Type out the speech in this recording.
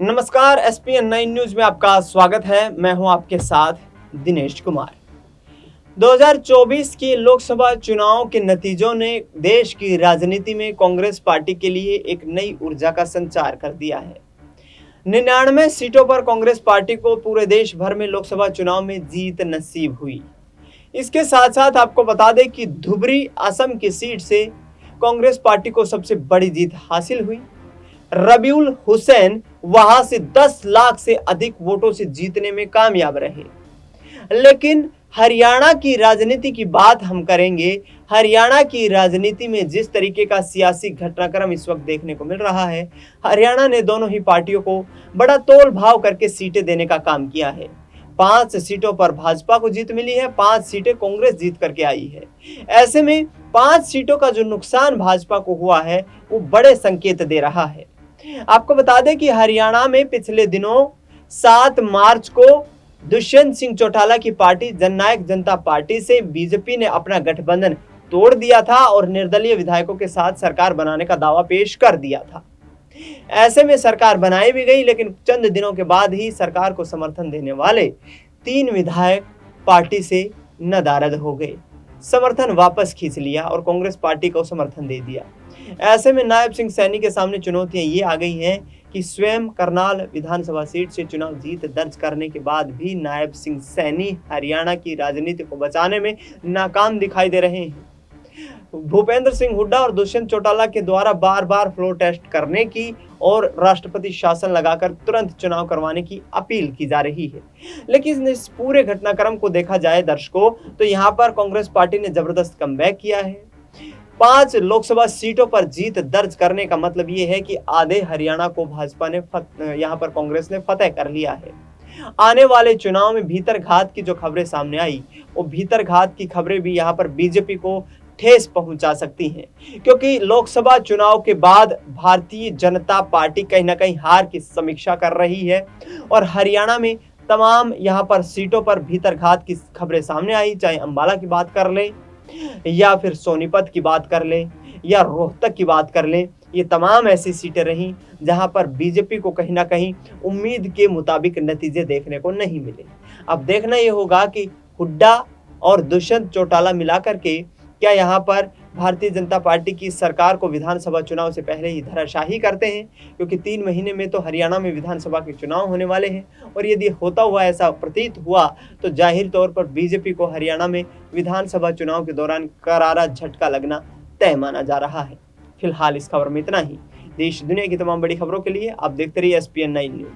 नमस्कार, ESPN 9 news में आपका स्वागत है। मैं हूं आपके साथ दिनेश कुमार। 2024 के लोकसभा चुनाव के नतीजों ने देश की राजनीति में कांग्रेस पार्टी के लिए एक नई ऊर्जा का संचार कर दिया है। 99 सीटों पर कांग्रेस पार्टी को पूरे देश भर में लोकसभा चुनाव में जीत नसीब हुई। इसके साथ साथ आपको बता दें कि धुबरी असम की सीट से कांग्रेस पार्टी को सबसे बड़ी जीत हासिल हुई। रबीउल हुसैन वहां से 10 लाख से अधिक वोटों से जीतने में कामयाब रहे। लेकिन हरियाणा की राजनीति की बात हम करेंगे। हरियाणा की राजनीति में जिस तरीके का सियासी घटनाक्रम इस वक्त देखने को मिल रहा है, हरियाणा ने दोनों ही पार्टियों को बड़ा तोल भाव करके सीटें देने का काम किया है। 5 सीटों पर भाजपा को जीत मिली है, 5 सीटें कांग्रेस जीत करके आई है। ऐसे में 5 सीटों का जो नुकसान भाजपा को हुआ है वो बड़े संकेत दे रहा है। आपको बता दें कि हरियाणा में पिछले दिनों 7 मार्च को दुष्यंत सिंह चौटाला की पार्टी जननायक जनता पार्टी से बीजेपी ने अपना गठबंधन तोड़ दिया था और निर्दलीय विधायकों के साथ सरकार बनाने का दावा पेश कर दिया था। ऐसे में सरकार बनाई भी गई, लेकिन चंद दिनों के बाद ही सरकार को समर्थन देने वाले 3 विधायक पार्टी से नदारद हो गए, समर्थन वापस खींच लिया और कांग्रेस पार्टी को समर्थन दे दिया। ऐसे में नायब सिंह सैनी के सामने चुनौतियां ये आ गई हैं कि स्वयं करनाल विधानसभा सीट से चुनाव जीत दर्ज करने के बाद भी नायब सिंह सैनी हरियाणा की राजनीति को बचाने में नाकाम दिखाई दे रहे हैं। भूपेंद्र सिंह हुड्डा और दुष्यंत चौटाला के द्वारा बार बार फ्लोर टेस्ट करने की और राष्ट्रपति शासन लगाकर तुरंत चुनाव करवाने की अपील की जा रही है। लेकिन इस पूरे घटनाक्रम को देखा जाए दर्शकों, तो यहाँ पर कांग्रेस पार्टी ने जबरदस्त कमबैक किया है। 5 लोकसभा सीटों पर जीत दर्ज करने का मतलब ये है कि आधे हरियाणा को भाजपा ने यहाँ पर कांग्रेस ने फतेह कर लिया है। आने वाले चुनाव में भीतरघात की जो खबरें सामने आई, वो भीतरघात की खबरें भी यहाँ पर बीजेपी को ठेस पहुंचा सकती हैं, क्योंकि लोकसभा चुनाव के बाद भारतीय जनता पार्टी कहीं ना कहीं हार की समीक्षा कर रही है और हरियाणा में तमाम यहाँ पर सीटों पर भीतरघात की खबरें सामने आई। चाहे अंबाला की बात कर लें या फिर सोनीपत की बात कर लें या रोहतक की बात कर लें, ये तमाम ऐसी सीटें रहीं जहां पर बीजेपी को कहीं ना कहीं उम्मीद के मुताबिक नतीजे देखने को नहीं मिले। अब देखना ये होगा कि हुड्डा और दुष्यंत चौटाला मिलाकर के क्या यहाँ पर भारतीय जनता पार्टी की सरकार को विधानसभा चुनाव से पहले ही धराशाही करते हैं, क्योंकि 3 महीने में तो हरियाणा में विधानसभा के चुनाव होने वाले हैं और यदि होता हुआ ऐसा प्रतीत हुआ तो जाहिर तौर पर बीजेपी को हरियाणा में विधानसभा चुनाव के दौरान करारा झटका लगना तय माना जा रहा है। फिलहाल इस खबर में इतना ही। देश दुनिया की तमाम बड़ी खबरों के लिए आप देखते रहिए एसपीएन 9 न्यूज।